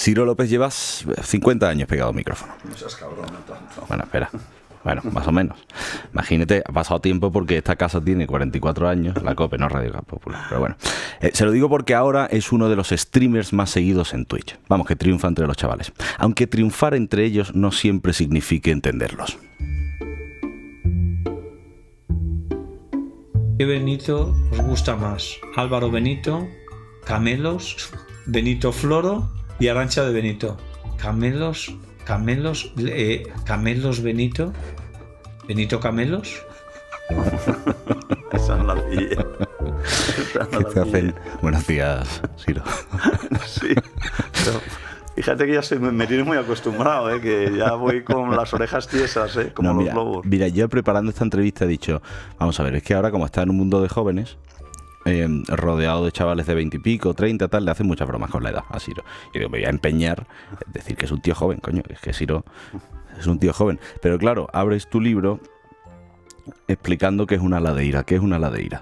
Ciro López, llevas 50 años pegado al micrófono. No seas cabrón, no tanto. Bueno, espera. Bueno, más o menos. Imagínate, ha pasado tiempo porque esta casa tiene 44 años, la COPE, no Radio Popular. Pero bueno, se lo digo porque ahora es uno de los streamers más seguidos en Twitch. Vamos, que triunfa entre los chavales. Aunque triunfar entre ellos no siempre signifique entenderlos. ¿Qué Benito os gusta más? ¿Álvaro Benito, Camelos, Benito Floro y Arantxa de Benito? Camelos Benito, Benito Camelos. Esa no la pilla. ¿Qué te hacen? Buenos días, Ciro. Sí. Pero fíjate que ya me tiene muy acostumbrado, que ya voy con las orejas tiesas, como No, los globos. Mira, yo preparando esta entrevista he dicho, vamos a ver, es que ahora como está en un mundo de jóvenes, rodeado de chavales de 20 y pico, 30, tal, le hacen muchas bromas con la edad a Ciro. Y digo, me voy a empeñar en decir que es un tío joven, coño, es que Ciro es un tío joven. Pero claro, abres tu libro explicando qué es una ladeira. ¿Qué es una ladeira?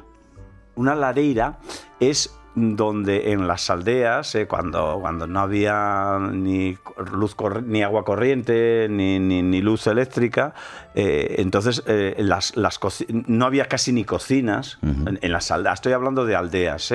Una ladeira es donde en las aldeas, cuando no había ni agua corriente, ni luz eléctrica, entonces no había casi ni cocinas en las aldeas. Estoy hablando de aldeas,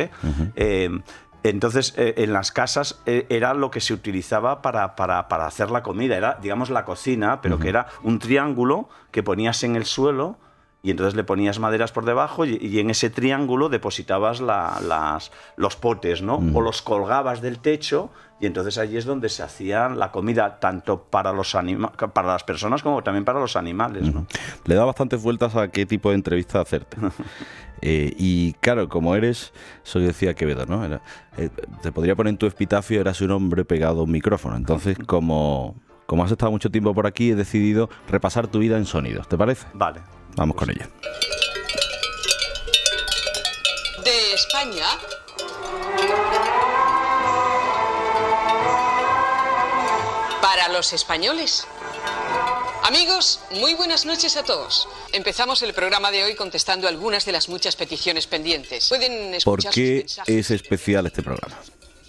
entonces, en las casas era lo que se utilizaba para hacer la comida. Era, digamos, la cocina, pero que era un triángulo que ponías en el suelo. Y entonces le ponías maderas por debajo y en ese triángulo depositabas los potes, ¿no? O los colgabas del techo y entonces allí es donde se hacía la comida, tanto para las personas como también para los animales, ¿no? Le da bastantes vueltas a qué tipo de entrevista hacerte. Y claro, como eres, eso decía Quevedo, ¿no? Te podría poner en tu epitafio, eras un hombre pegado a un micrófono. Entonces, como has estado mucho tiempo por aquí, he decidido repasar tu vida en sonidos. ¿Te parece? Vale. Vamos con ella. De España para los españoles. Amigos, muy buenas noches a todos. Empezamos el programa de hoy contestando algunas de las muchas peticiones pendientes. Pueden escuchar. ¿Por qué es especial este programa?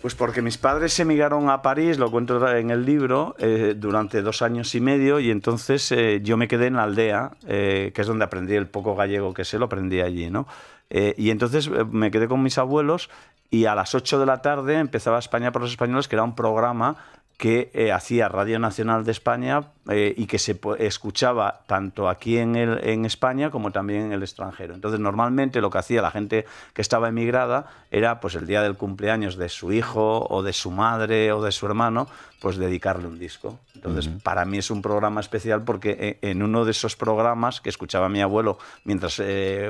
Pues porque mis padres emigraron a París, lo cuento en el libro, durante 2 años y medio, y entonces yo me quedé en la aldea, que es donde aprendí el poco gallego que sé, lo aprendí allí, ¿no? Y entonces me quedé con mis abuelos y a las 8 de la tarde empezaba España por los españoles, que era un programa que hacía Radio Nacional de España y que se escuchaba tanto aquí en España como también en el extranjero. Entonces, normalmente lo que hacía la gente que estaba emigrada era, pues el día del cumpleaños de su hijo o de su madre o de su hermano, pues dedicarle un disco. Entonces, para mí es un programa especial porque en uno de esos programas que escuchaba mi abuelo mientras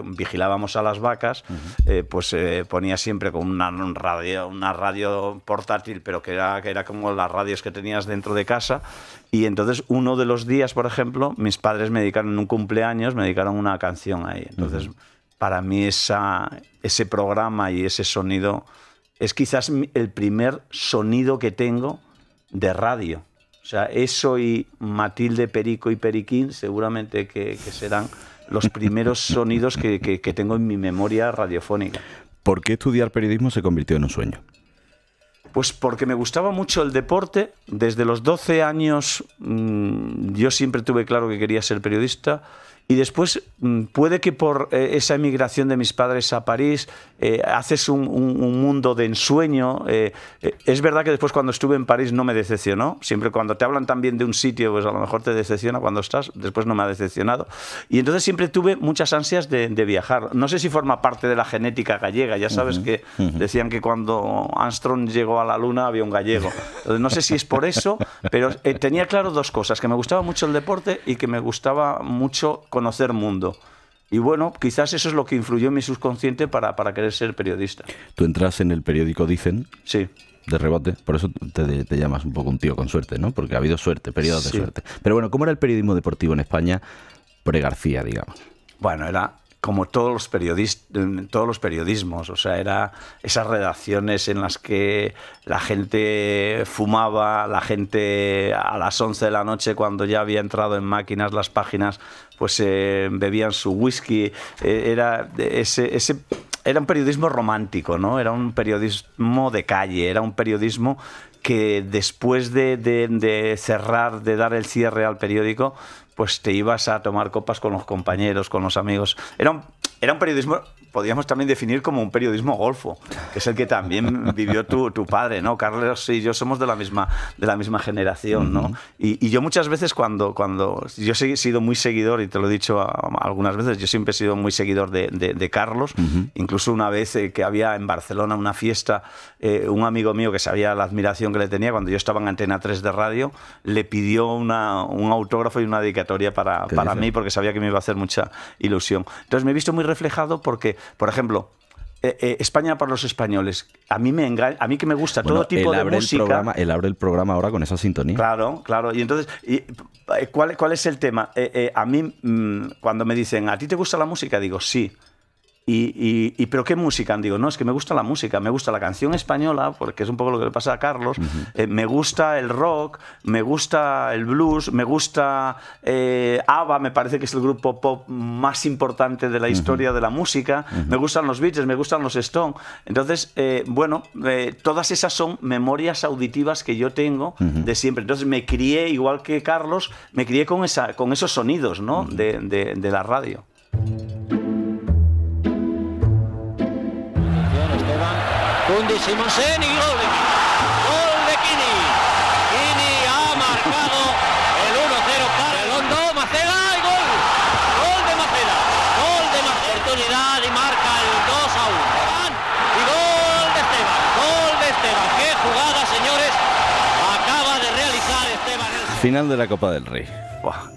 vigilábamos a las vacas, pues ponía siempre con una radio portátil, pero que era como las radios que tenías dentro de casa. Y entonces uno de los días, por ejemplo, mis padres me dedicaron en un cumpleaños, me dedicaron una canción ahí. Entonces, para mí ese programa y ese sonido es quizás el primer sonido que tengo de radio. O sea, eso y Matilde, Perico y Periquín seguramente que serán los primeros sonidos que tengo en mi memoria radiofónica. ¿Por qué estudiar periodismo se convirtió en un sueño? Pues porque me gustaba mucho el deporte. Desde los 12 años yo siempre tuve claro que quería ser periodista. Y después, puede que por esa emigración de mis padres a París, haces un mundo de ensueño. Es verdad que después cuando estuve en París no me decepcionó. Siempre cuando te hablan tan bien de un sitio, pues a lo mejor te decepciona cuando estás. Después no me ha decepcionado. Y entonces siempre tuve muchas ansias de viajar. No sé si forma parte de la genética gallega. Ya sabes que decían que cuando Armstrong llegó a la Luna había un gallego. Entonces, no sé si es por eso, pero tenía claro 2 cosas. Que me gustaba mucho el deporte y que me gustaba mucho conocer mundo. Y bueno, quizás eso es lo que influyó en mi subconsciente para querer ser periodista. Tú entras en el periódico Dicen. Sí. De rebote, por eso te llamas un poco un tío con suerte, ¿no? Porque ha habido suerte, periodos de suerte. Pero bueno, ¿cómo era el periodismo deportivo en España pre-García, digamos? Bueno, era como todos los periodismos, o sea, era esas redacciones en las que la gente fumaba, la gente a las 11 de la noche, cuando ya había entrado en máquinas las páginas, pues bebían su whisky. Era un periodismo romántico, ¿no? Era un periodismo de calle, era un periodismo que después de cerrar, de dar el cierre al periódico, pues te ibas a tomar copas con los compañeros, con los amigos. Era un periodismo, podríamos también definir como un periodismo golfo, que es el que también vivió tu padre, ¿no? Carlos y yo somos de la misma generación, ¿no? Y yo muchas veces cuando yo he sido muy seguidor, y te lo he dicho algunas veces, yo siempre he sido muy seguidor de Carlos. Incluso una vez que había en Barcelona una fiesta, un amigo mío que sabía la admiración que le tenía, cuando yo estaba en Antena 3 de radio, le pidió un autógrafo y una dedicatoria para mí, porque sabía que me iba a hacer mucha ilusión. Entonces me he visto muy reflejado porque, por ejemplo, España para los españoles. A mí que me gusta todo tipo de música. Él abre el programa ahora con esa sintonía. Claro. Y entonces, ¿cuál es el tema? A mí, cuando me dicen, ¿a ti te gusta la música? Digo, sí. ¿Pero qué música? Digo, no, es que me gusta la música, me gusta la canción española, porque es un poco lo que le pasa a Carlos, me gusta el rock, me gusta el blues, me gusta ABBA, me parece que es el grupo pop más importante de la historia de la música, me gustan los Beatles, me gustan los Stones. Entonces, todas esas son memorias auditivas que yo tengo de siempre. Entonces me crié, igual que Carlos, me crié con esos sonidos, ¿no? de la radio. Kundi, Simonsen y gol de Kini. Kini ha marcado el 1-0 para el Hondo. Maceda y gol. Gol de Maceda. Oportunidad y marca el 2-1. Y gol de Esteban. Qué jugada, señores, acaba de realizar Esteban. Final de la Copa del Rey.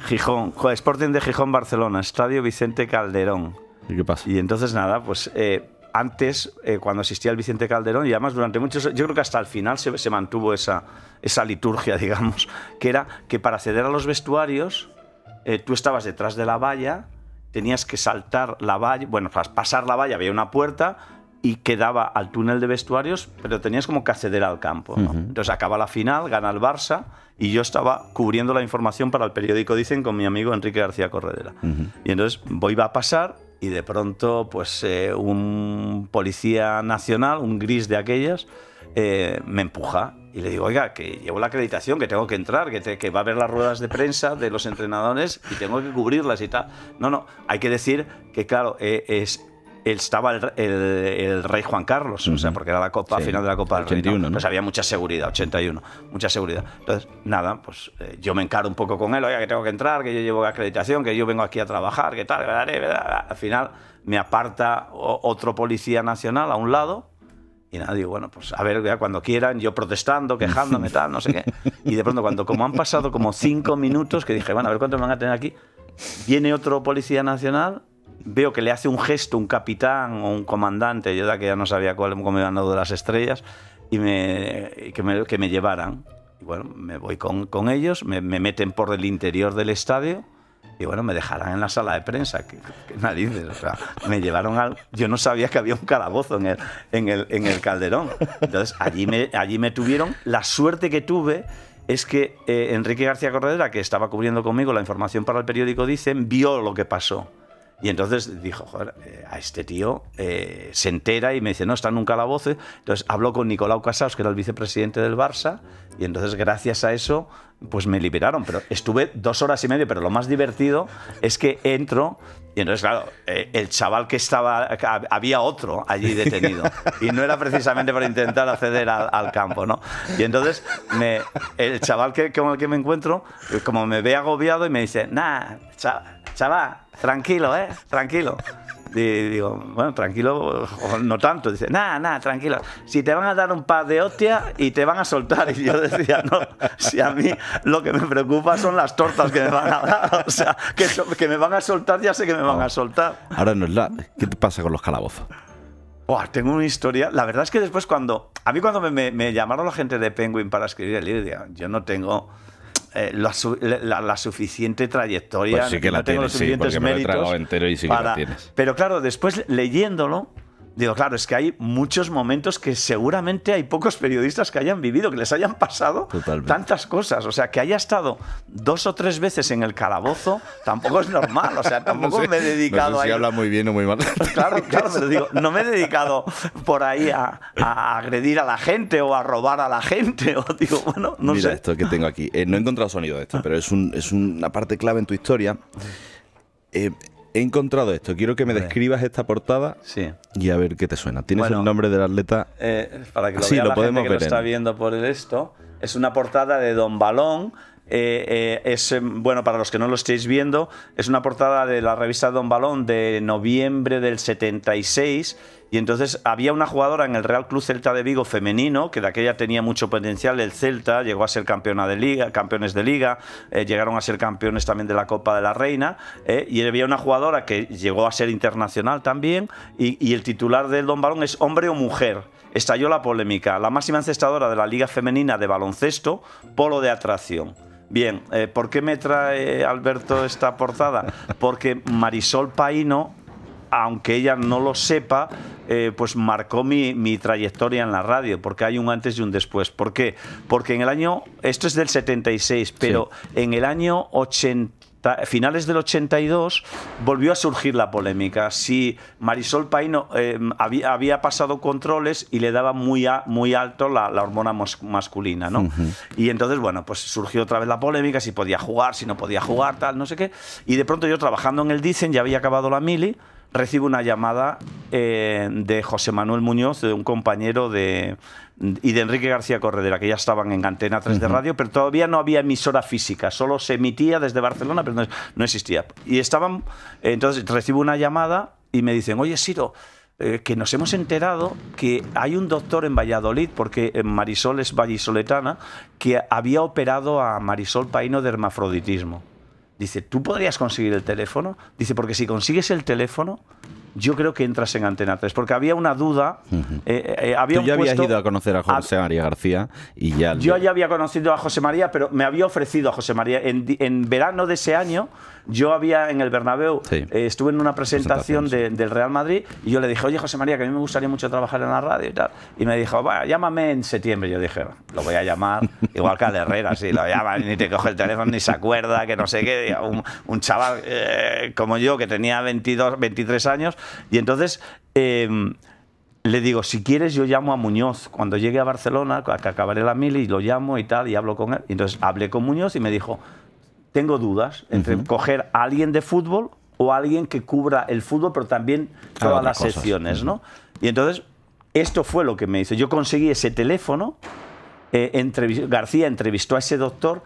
Gijón, Sporting de Gijón, Barcelona, Estadio Vicente Calderón. ¿Y qué pasa? Y entonces nada, pues antes, cuando asistía el Vicente Calderón, y además durante muchos, yo creo que hasta el final se mantuvo esa liturgia, digamos, que era que para acceder a los vestuarios, tú estabas detrás de la valla, tenías que saltar la valla, bueno, para pasar la valla había una puerta y quedaba al túnel de vestuarios, pero tenías como que acceder al campo, ¿no? Entonces acaba la final, gana el Barça, y yo estaba cubriendo la información para el periódico Dicen con mi amigo Enrique García Corredera. Y entonces iba a pasar, y de pronto pues un policía nacional, un gris de aquellas, me empuja y le digo, oiga, que llevo la acreditación, que tengo que entrar, que va a haber las ruedas de prensa de los entrenadores y tengo que cubrirlas y tal. No, hay que decir que claro, estaba el rey Juan Carlos, o sea, porque era la Copa, final de la Copa del Rey, 81, ¿no? Pues había mucha seguridad, 81, mucha seguridad. Entonces, nada, pues yo me encaro un poco con él, oiga, que tengo que entrar, que yo llevo acreditación, que yo vengo aquí a trabajar, que tal, al final me aparta otro policía nacional a un lado. Y nada, digo, bueno, pues a ver, ya cuando quieran, yo protestando, quejándome, tal, no sé qué. Y de pronto, como han pasado como 5 minutos, que dije, bueno, a ver cuánto me van a tener aquí, viene otro policía nacional, veo que le hace un gesto un capitán o un comandante, yo que ya no sabía cómo iban lo de las estrellas, y que me llevaran. Y bueno, me voy con ellos, me meten por el interior del estadio, y bueno, me dejarán en la sala de prensa. ¿Qué narices? O sea, me llevaron yo no sabía que había un calabozo en el Calderón. Entonces, allí me tuvieron. La suerte que tuve es que Enrique García Corredera, que estaba cubriendo conmigo la información para el periódico Dicen, vio lo que pasó. Y entonces dijo, joder, a este tío se entera y me dice, no, está en un calabozo. Entonces habló con Nicolau Casals, que era el vicepresidente del Barça, y entonces gracias a eso pues me liberaron. Pero estuve 2 horas y media, pero lo más divertido es que entro y entonces, claro, el chaval que estaba, había otro allí detenido y no era precisamente para intentar acceder al campo, ¿no? Y entonces el chaval con el que me encuentro, como me ve agobiado y me dice, nah, chaval, tranquilo, tranquilo. Y digo, bueno, tranquilo, no tanto. Dice, nada, tranquilo. Si te van a dar un par de hostias y te van a soltar. Y yo decía, no, si a mí lo que me preocupa son las tortas que me van a dar. O sea, que me van a soltar, ya sé que me van a soltar. Ahora ¿qué te pasa con los calabozos? Tengo una historia. La verdad es que después cuando me llamaron la gente de Penguin para escribir el libro, yo no tengo la suficiente trayectoria, pues sí que no la tengo tienes, los suficientes sí, porque méritos me lo he tragado entero y sí que la tienes. Pero claro, después leyéndolo, Digo, claro, es que hay muchos momentos que seguramente hay pocos periodistas que hayan vivido, que les hayan pasado tantas cosas. O sea, que haya estado 2 o 3 veces en el calabozo tampoco es normal. O sea, tampoco me he dedicado no sé si habla muy bien o muy mal. Claro, pero digo, no me he dedicado por ahí a agredir a la gente o a robar a la gente. O digo, bueno, no Mira sé. esto que tengo aquí. No he encontrado sonido de esto, pero es una parte clave en tu historia. He encontrado esto. Quiero que me describas esta portada y a ver qué te suena. ¿Tienes el nombre del atleta? Para que lo vea la gente que lo está viendo por esto. Es una portada de Don Balón. Bueno, para los que no lo estéis viendo, es una portada de la revista Don Balón de noviembre del 76. Y entonces había una jugadora en el Real Club Celta de Vigo femenino, que de aquella tenía mucho potencial. El Celta llegó a ser campeones de liga, llegaron a ser campeones también de la Copa de la Reina, y había una jugadora que llegó a ser internacional también, y el titular del Don Balón es hombre o mujer. Estalló la polémica. La máxima encestadora de la Liga Femenina de Baloncesto, polo de atracción. Bien, ¿por qué me trae Alberto esta portada? Porque Marisol Paino, aunque ella no lo sepa, pues marcó mi trayectoria en la radio, porque hay un antes y un después. ¿Por qué? Porque en el año, esto es del 76, pero en el año finales del 82 volvió a surgir la polémica. Si Marisol Paino había pasado controles y le daba muy alto la hormona masculina, ¿no? Y entonces, bueno, pues surgió otra vez la polémica, si podía jugar, si no podía jugar, tal, no sé qué. Y de pronto yo, trabajando en el Dicen, ya había acabado la mili, recibo una llamada de José Manuel Muñoz, de un compañero y de Enrique García Corredera, que ya estaban en Antena 3 de radio, pero todavía no había emisora física, solo se emitía desde Barcelona, pero no existía. Y entonces recibo una llamada y me dicen, oye, Siro, que nos hemos enterado que hay un doctor en Valladolid, porque Marisol es vallisoletana, que había operado a Marisol Paino de hermafroditismo. Dice, ¿tú podrías conseguir el teléfono? Dice, porque si consigues el teléfono, yo creo que entras en Antena 3. Porque había una duda. Tú ya habías ido a conocer a José María García y ya... Yo ya había conocido a José María, pero me había ofrecido a José María. En verano de ese año, yo había en el Bernabéu, estuve en una presentación del Real Madrid, y yo le dije, oye, José María, que a mí me gustaría mucho trabajar en la radio y tal. Y me dijo, vaya, llámame en septiembre. Yo dije, lo voy a llamar, igual que al Herrera, sí, lo llama, ni te coge el teléfono, ni se acuerda, que no sé qué. Un chaval como yo, que tenía 22, 23 años, y entonces le digo, si quieres yo llamo a Muñoz cuando llegue a Barcelona, que acabaré la mili, y lo llamo y tal, y hablo con él. Y entonces hablé con Muñoz y me dijo, tengo dudas entre coger a alguien de fútbol o a alguien que cubra el fútbol, pero también todas las secciones, ¿no? Y entonces esto fue lo que me hizo. Yo conseguí ese teléfono, García entrevistó a ese doctor.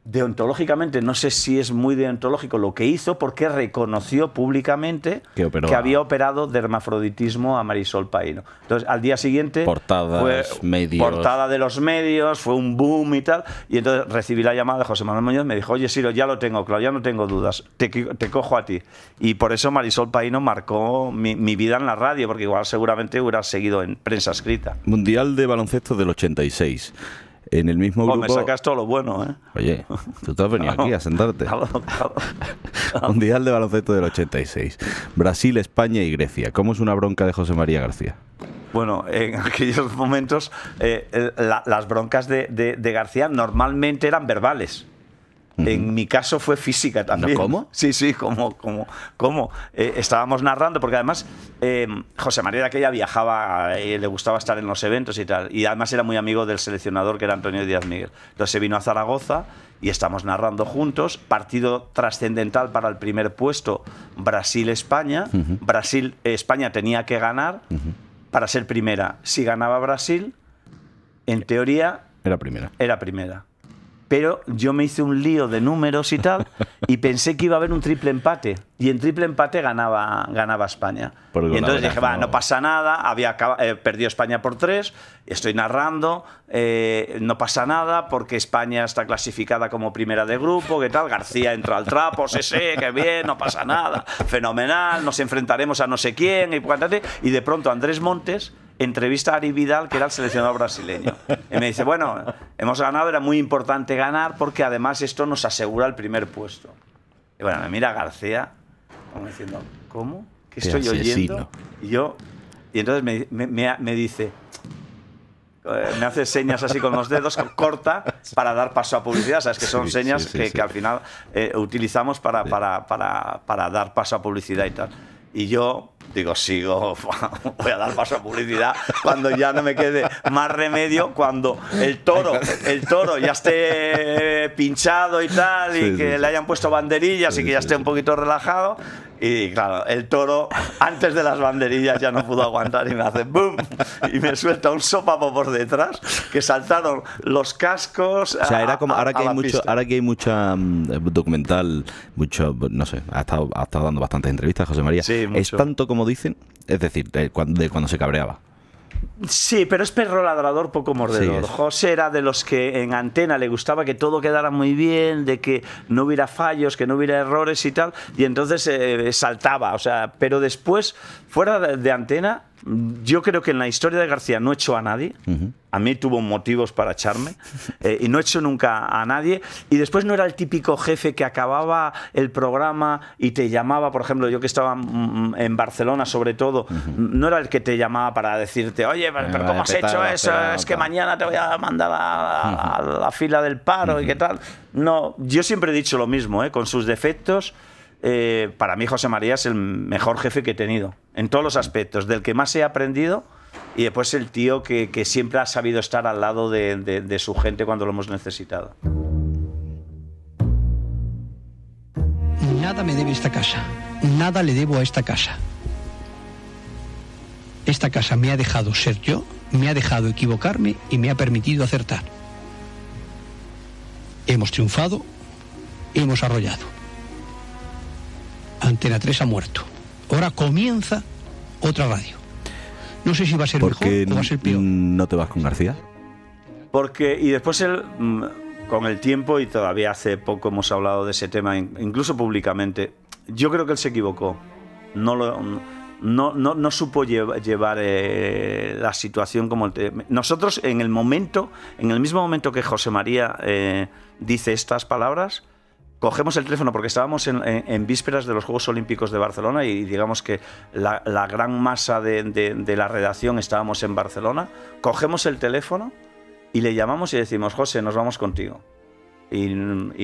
Deontológicamente, no sé si es muy deontológico lo que hizo, porque reconoció públicamente que había operado de hermafroditismo a Marisol Paino. Entonces, al día siguiente, portada de los medios, fue un boom y tal. Y entonces recibí la llamada de José Manuel Muñoz, me dijo, oye, Siro, ya lo tengo claro, ya no tengo dudas, te cojo a ti. Y por eso Marisol Paino marcó mi vida en la radio, porque igual seguramente hubiera seguido en prensa escrita. Mundial de baloncesto del 86. En el mismo grupo... me sacas todo lo bueno, ¿eh? Oye, tú te has venido aquí a sentarte. Claro. Mundial de baloncesto del 86. Brasil, España y Grecia. ¿Cómo es una bronca de José María García? Bueno, en aquellos momentos las broncas de García normalmente eran verbales. En mi caso fue física también. ¿Cómo? Sí, ¿cómo? Estábamos narrando, porque además José María de aquella viajaba y le gustaba estar en los eventos y tal. Y además era muy amigo del seleccionador, que era Antonio Díaz Miguel. Entonces se vino a Zaragoza y estamos narrando juntos. Partido trascendental para el primer puesto, Brasil-España. España tenía que ganar para ser primera. Si ganaba Brasil, en teoría... Era primera. Pero yo me hice un lío de números y tal, y pensé que iba a haber un triple empate. Y en triple empate ganaba España. Y entonces dije, no pasa nada, perdió España por 3, estoy narrando, no pasa nada porque España está clasificada como primera de grupo, ¿qué tal? García entra al trapo, qué bien, no pasa nada, fenomenal, nos enfrentaremos a no sé quién, y de pronto Andrés Montes entrevista a Ari Vidal, que era el seleccionador brasileño. Y me dice, bueno, hemos ganado, era muy importante ganar porque además esto nos asegura el primer puesto. Y bueno, me mira García como diciendo, ¿cómo? ¿Qué estoy oyendo? Y entonces me dice, me hace señas así con los dedos, corta, para dar paso a publicidad. Sabes que son señas que al final utilizamos para dar paso a publicidad y tal. Y yo digo, voy a dar paso a publicidad cuando ya no me quede más remedio, cuando el toro ya esté pinchado y tal, y que le hayan puesto banderillas y que ya esté un poquito relajado. Y claro, el toro, antes de las banderillas, ya no pudo aguantar y me hace ¡boom! Y me suelta un sopapo por detrás, que saltaron los cascos. O sea, era como ahora que hay mucha documental, mucho, no sé, ha estado dando bastantes entrevistas, José María. Sí, mucho. ¿Es tanto como dicen? Es decir, de cuando se cabreaba. Sí, pero es perro ladrador, poco mordedor. Sí, José era de los que en antena le gustaba que todo quedara muy bien, de que no hubiera fallos, que no hubiera errores y tal, y entonces saltaba, o sea, pero después, fuera de antena, yo creo que en la historia de García no echó a nadie. A mí tuvo motivos para echarme y no echó nunca a nadie. Y después no era el típico jefe que acababa el programa y te llamaba, por ejemplo, yo que estaba en Barcelona sobre todo, no era el que te llamaba para decirte, oye, pero ¿cómo has hecho eso? Es que mañana te voy a mandar a la fila del paro y qué tal. No, yo siempre he dicho lo mismo, con sus defectos. Para mí José María es el mejor jefe que he tenido, en todos los aspectos, del que más he aprendido, y después el tío que siempre ha sabido estar al lado de su gente cuando lo hemos necesitado. Nada me debe esta casa, nada le debo a esta casa. Esta casa me ha dejado ser yo, me ha dejado equivocarme y me ha permitido acertar. Hemos triunfado, hemos arrollado. Antena 3 ha muerto. Ahora comienza otra radio. No sé si va a ser mejor o va a ser peor. ¿No te vas con García? Porque, y después él, con el tiempo, y todavía hace poco hemos hablado de ese tema, incluso públicamente, yo creo que él se equivocó. No supo llevar la situación como nosotros en el mismo momento que José María dice estas palabras, cogemos el teléfono, porque estábamos en vísperas de los Juegos Olímpicos de Barcelona y digamos que la gran masa de la redacción estábamos en Barcelona. Cogemos el teléfono y le llamamos y decimos, José, nos vamos contigo. Y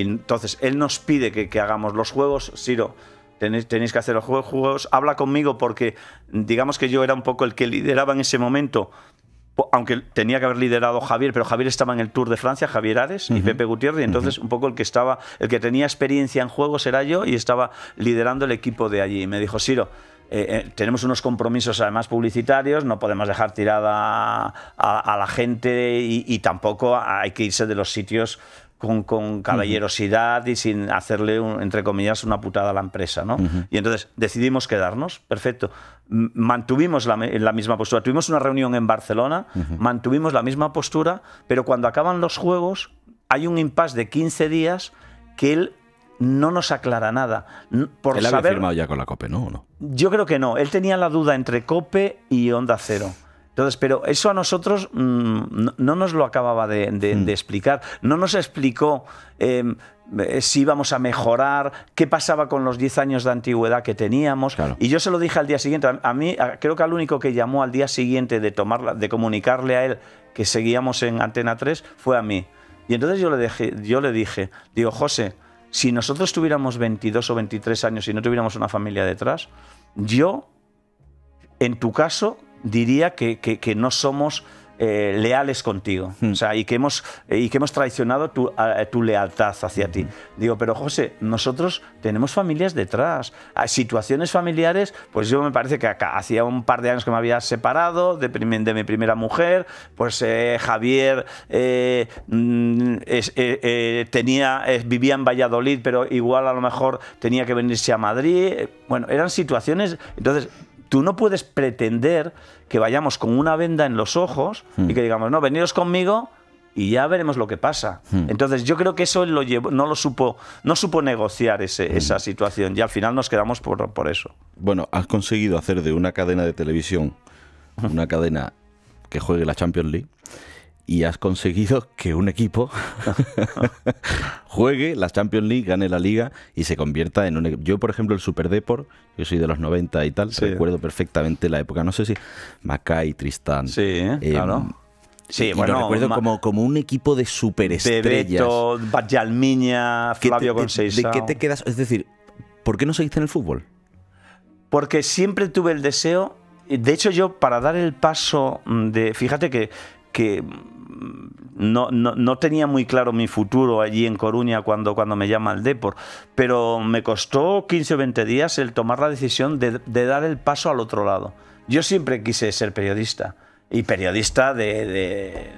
entonces él nos pide que hagamos los Juegos. Ciro, tenéis que hacer los Juegos, habla conmigo, porque digamos que yo era un poco el que lideraba en ese momento, aunque tenía que haber liderado Javier, pero Javier estaba en el Tour de Francia, Javier Ares y Pepe Gutiérrez, y entonces un poco el que tenía experiencia en juegos era yo, y estaba liderando el equipo de allí. Y me dijo, Ciro, tenemos unos compromisos además publicitarios, no podemos dejar tirada a la gente y tampoco hay que irse de los sitios con caballerosidad y sin hacerle, entre comillas, una putada a la empresa, ¿no? Y entonces decidimos quedarnos, perfecto. Mantuvimos la misma postura. Tuvimos una reunión en Barcelona, mantuvimos la misma postura, pero cuando acaban los Juegos hay un impasse de 15 días que él no nos aclara nada. Él había firmado ya con la COPE, ¿no? ¿O no? Yo creo que no. Él tenía la duda entre COPE y Onda Cero. Entonces, pero eso a nosotros no nos lo acababa de explicar. No nos explicó si íbamos a mejorar, qué pasaba con los 10 años de antigüedad que teníamos. Claro. Y yo se lo dije al día siguiente. A mí, creo que al único que llamó al día siguiente de comunicarle a él que seguíamos en Antena 3 fue a mí. Y entonces yo le dije, digo, José, si nosotros tuviéramos 22 o 23 años y no tuviéramos una familia detrás, yo, en tu caso, diría que no somos leales contigo, o sea, y que hemos traicionado tu lealtad hacia ti. Digo, pero José, nosotros tenemos familias detrás, hay situaciones familiares, pues yo me parece que hacía un par de años que me había separado de mi primera mujer, pues Javier vivía en Valladolid, pero igual a lo mejor tenía que venirse a Madrid. Bueno, eran situaciones, entonces tú no puedes pretender que vayamos con una venda en los ojos y que digamos, no, veniros conmigo y ya veremos lo que pasa. Entonces yo creo que eso él no supo negociar esa situación, y al final nos quedamos por eso. Bueno, has conseguido hacer de una cadena de televisión una cadena que juegue la Champions League, y has conseguido que un equipo juegue la Champions League, gane la Liga y se convierta en un... Yo, por ejemplo, el Super Depor, yo soy de los 90 y tal, recuerdo perfectamente la época, no sé si Macay, Tristán... Sí, claro. Sí, bueno, lo recuerdo como un equipo de superestrellas. Bebeto, Badjalmiña, Flavio Conceição. ¿De qué te quedas? Es decir, ¿por qué no seguiste en el fútbol? Porque siempre tuve el deseo... De hecho, yo para dar el paso de... Fíjate que no tenía muy claro mi futuro allí en Coruña cuando me llama el Depor, pero me costó 15 o 20 días el tomar la decisión de dar el paso al otro lado. Yo siempre quise ser periodista, y periodista de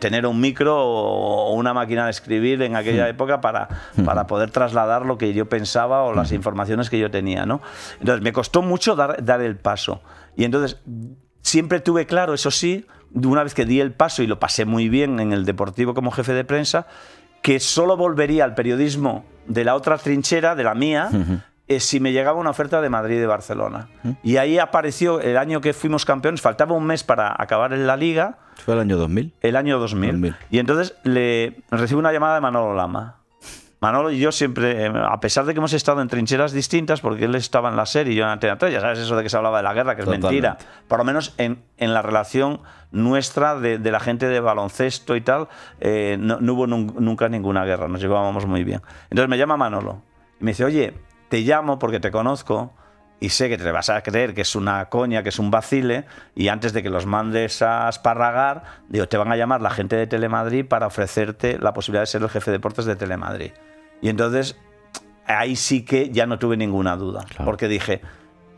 tener un micro o una máquina de escribir en aquella época para poder trasladar lo que yo pensaba o las informaciones que yo tenía, ¿no? Entonces me costó mucho dar el paso, y entonces siempre tuve claro, eso sí, una vez que di el paso y lo pasé muy bien en el Deportivo como jefe de prensa, que solo volvería al periodismo de la otra trinchera, de la mía, si me llegaba una oferta de Madrid y de Barcelona. Y ahí apareció el año que fuimos campeones, faltaba un mes para acabar en la Liga. ¿Fue el año 2000? El año 2000. Y entonces recibo una llamada de Manolo Lama. Manolo y yo siempre, a pesar de que hemos estado en trincheras distintas, porque él estaba en la serie y yo en Antena 3, ya sabes eso de que se hablaba de la guerra, que es mentira, por lo menos en la relación nuestra de la gente de baloncesto y tal, no hubo nunca ninguna guerra, nos llevábamos muy bien. Entonces me llama Manolo y me dice, oye, te llamo porque te conozco y sé que te vas a creer que es una coña, que es un vacile, y antes de que los mandes a esparragar, digo, te van a llamar la gente de Telemadrid para ofrecerte la posibilidad de ser el jefe de deportes de Telemadrid. Y entonces ahí sí que ya no tuve ninguna duda, porque dije,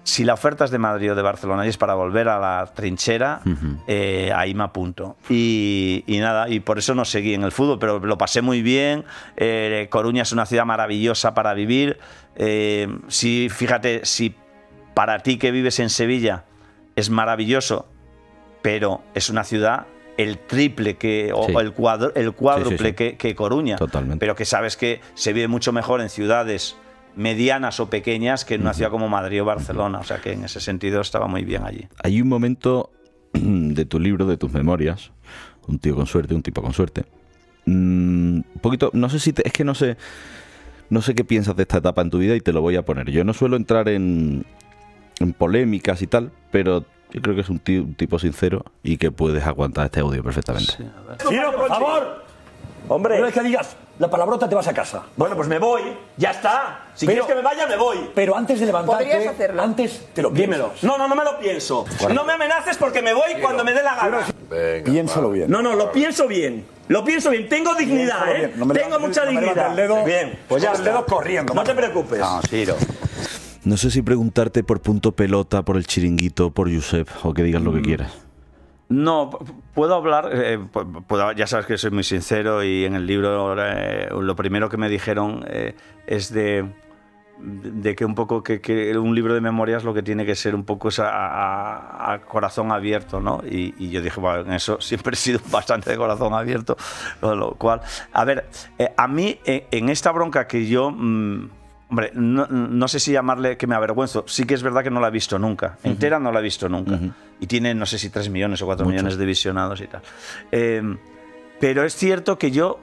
si la oferta es de Madrid o de Barcelona y es para volver a la trinchera, ahí me apunto. Y nada, y por eso no seguí en el fútbol, pero lo pasé muy bien. Coruña es una ciudad maravillosa para vivir. Fíjate, si para ti que vives en Sevilla es maravilloso, pero es una ciudad el triple o el cuádruple que Coruña. Totalmente. Pero que sabes que se vive mucho mejor en ciudades medianas o pequeñas que en una ciudad como Madrid o Barcelona. O sea que en ese sentido estaba muy bien allí. Hay un momento de tu libro, de tus memorias, un tío con suerte, un tipo con suerte. Un poquito, no sé si es que no sé qué piensas de esta etapa en tu vida y te lo voy a poner. Yo no suelo entrar en polémicas y tal, pero yo creo que es un tipo sincero y que puedes aguantar este audio perfectamente. Sí, a ver. ¡Ciro, por favor! Hombre. No es que digas la palabrota, te vas a casa. Bueno, pues me voy. Ya está. Si quieres que me vaya, me voy. Pero antes de levantarte... ¿Podrías hacerlo? Antes te lo Dímelo. No me lo pienso. No me amenaces porque me voy cuando me dé la gana. Venga, piénsalo bien. No, lo pienso bien. Lo pienso bien. Tengo dignidad, ¿eh? Tengo mucha dignidad. Bien. Pues ya el dedo corriendo. No te preocupes. No, Ciro. No sé si preguntarte por Punto Pelota, por el Chiringuito, por Josep, o que digas lo que quieras. No, puedo hablar, ya sabes que soy muy sincero, y en el libro lo primero que me dijeron es de que un poco que un libro de memorias lo que tiene que ser un poco es a corazón abierto, ¿no? Y yo dije, bueno, en eso siempre he sido bastante de corazón abierto, con lo cual, a ver, a mí en esta bronca que yo... Hombre, no sé si llamarle que me avergüenzo. Sí que es verdad que no la he visto nunca. Entera no la he visto nunca. Y tiene, no sé si 3 millones o 4 millones de visionados y tal. Pero es cierto que yo...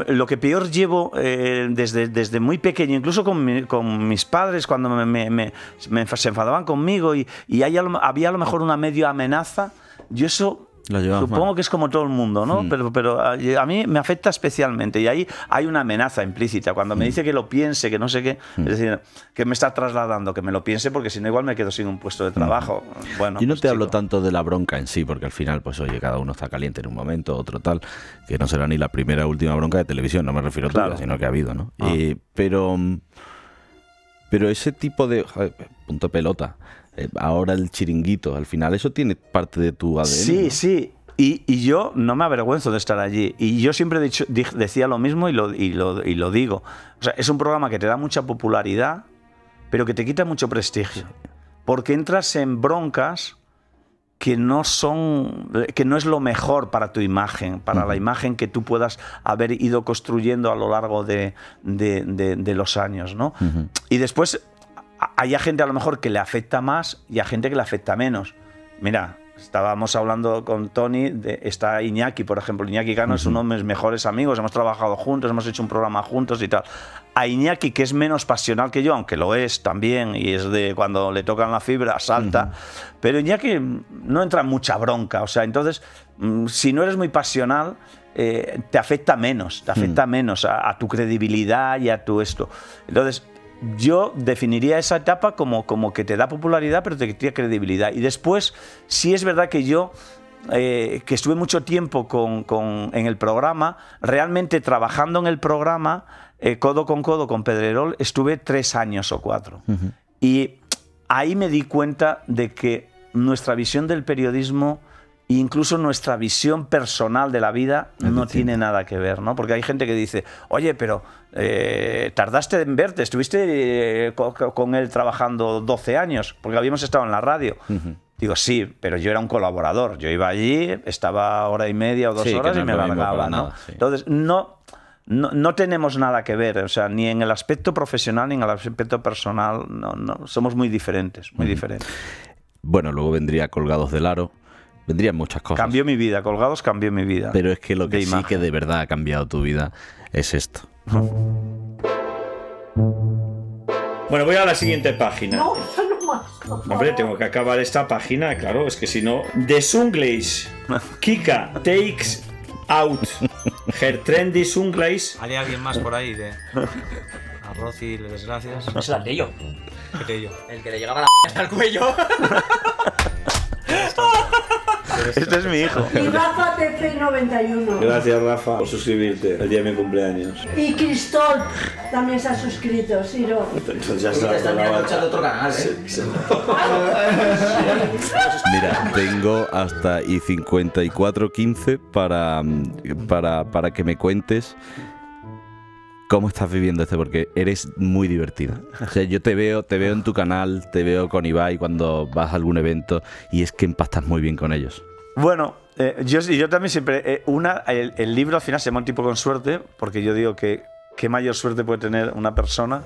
lo que peor llevo desde muy pequeño, incluso con mis padres, cuando se enfadaban conmigo y había a lo mejor una medio amenaza, yo eso... Supongo que es como todo el mundo, ¿no? Pero a mí me afecta especialmente, y ahí hay una amenaza implícita. Cuando me dice que lo piense, que no sé qué, es decir, que me está trasladando que me lo piense, porque si no igual me quedo sin un puesto de trabajo. Bueno, yo no pues, te hablo tanto de la bronca en sí, porque al final, pues oye, cada uno está caliente en un momento, otro tal, que no será ni la primera o última bronca de televisión, no me refiero a tuya, sino que ha habido, ¿no? Pero ese tipo de... Punto Pelota... ahora el Chiringuito, al final eso tiene parte de tu ADN. Sí, ¿no? sí. Y yo no me avergüenzo de estar allí. Y yo siempre decía lo mismo y lo digo. O sea, es un programa que te da mucha popularidad, pero que te quita mucho prestigio. Porque entras en broncas que no es lo mejor para tu imagen, para la imagen que tú puedas haber ido construyendo a lo largo de los años, ¿no? Y después... hay a gente a lo mejor que le afecta más y a gente que le afecta menos. Mira, Estábamos hablando con Tony, está Iñaki, por ejemplo. Iñaki Cano es uno de mis mejores amigos, hemos trabajado juntos, hemos hecho un programa juntos y tal. A Iñaki, que es menos pasional que yo, aunque lo es también, y es de cuando le tocan la fibra, salta, pero Iñaki no entra en mucha bronca, o sea, entonces, si no eres muy pasional, te afecta menos a tu credibilidad y a tu esto. Entonces, yo definiría esa etapa como que te da popularidad, pero te crea credibilidad. Y después, sí es verdad que yo, que estuve mucho tiempo en el programa, realmente trabajando en el programa, codo con Pedrerol, estuve 3 años o 4. Y ahí me di cuenta de que nuestra visión del periodismo, incluso nuestra visión personal de la vida, no tiene nada que ver, ¿no? Porque hay gente que dice, oye, pero tardaste en verte, estuviste con él trabajando 12 años, porque habíamos estado en la radio. Digo, sí, pero yo era un colaborador. Yo iba allí, estaba hora y media o 2 horas y me largaba, ¿no? Nada, sí. Entonces, no tenemos nada que ver, o sea, ni en el aspecto profesional ni en el aspecto personal, no, somos muy diferentes, muy diferentes. Bueno, luego vendría Colgados del Aro, vendrían muchas cosas. Cambió mi vida, Colgados cambió mi vida. Pero es que lo que sí imagen. que de verdad ha cambiado tu vida es esto. Bueno, voy a la siguiente página. No, no más. por favor. Hombre, tengo que acabar esta página, claro, es que si no... The Sunglaze. Kika takes out her trendy sunglaze. ¿Hay alguien más por ahí de a Rosy le des gracias? No es el Aldeyo. ¿Qué te digo? El que le llegaba la hasta el cuello. Este es mi hijo. Y Rafa TP91. Gracias, Rafa, por suscribirte el día de mi cumpleaños. Y Cristol también se ha suscrito, Siro. Entonces ya Ya está mirando está. el otro canal, Mira, tengo hasta I5415 para que me cuentes cómo estás viviendo esto, porque eres muy divertida. O sea, yo te veo en tu canal, te veo con Ibai cuando vas a algún evento y es que empastas muy bien con ellos. Bueno, yo también siempre... el libro al final se llama Un tipo con suerte, porque yo digo que qué mayor suerte puede tener una persona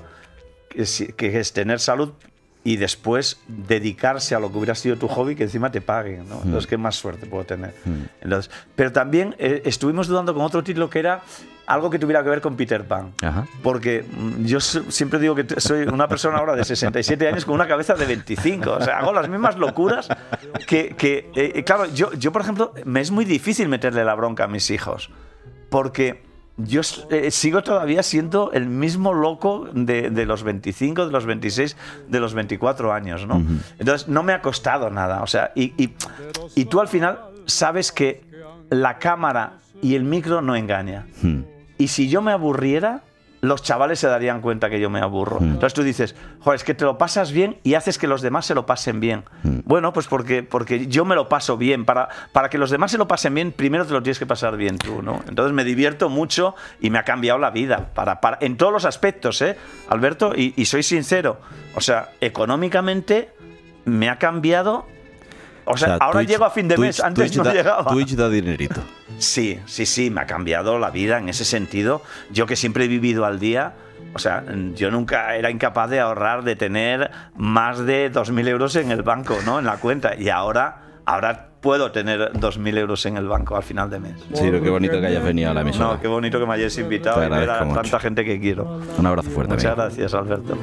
que es tener salud y después dedicarse a lo que hubiera sido tu hobby, que encima te paguen, ¿no? Entonces, ¿qué más suerte puedo tener? Entonces, pero también estuvimos dudando con otro título que era algo que tuviera que ver con Peter Pan. Ajá. Porque yo siempre digo que soy una persona ahora de 67 años con una cabeza de 25. O sea, hago las mismas locuras claro, yo, por ejemplo, me es muy difícil meterle la bronca a mis hijos. Porque yo sigo todavía siendo el mismo loco de los 25, de los 26, de los 24 años, ¿no? Entonces, no me ha costado nada. O sea, y tú al final sabes que la cámara y el micro no engaña. Y si yo me aburriera, los chavales se darían cuenta que yo me aburro. Entonces tú dices, joder, es que te lo pasas bien y haces que los demás se lo pasen bien. Bueno, pues porque yo me lo paso bien. Para que los demás se lo pasen bien, primero te lo tienes que pasar bien tú, ¿no? Entonces me divierto mucho y me ha cambiado la vida. En todos los aspectos, Alberto, y soy sincero. O sea, económicamente me ha cambiado. O sea, ahora llego a fin de mes, antes no llegaba. Twitch da dinerito. Sí, me ha cambiado la vida en ese sentido. Yo que siempre he vivido al día, o sea, yo nunca era incapaz de ahorrar, de tener más de 2.000 euros en el banco, ¿no? En la cuenta. Y ahora puedo tener 2.000 euros en el banco al final de mes. Sí, qué bonito que hayas venido a la emisora. No, qué bonito que me hayas invitado y ver a tanta gente que quiero. Un abrazo fuerte. Muchas gracias, Alberto.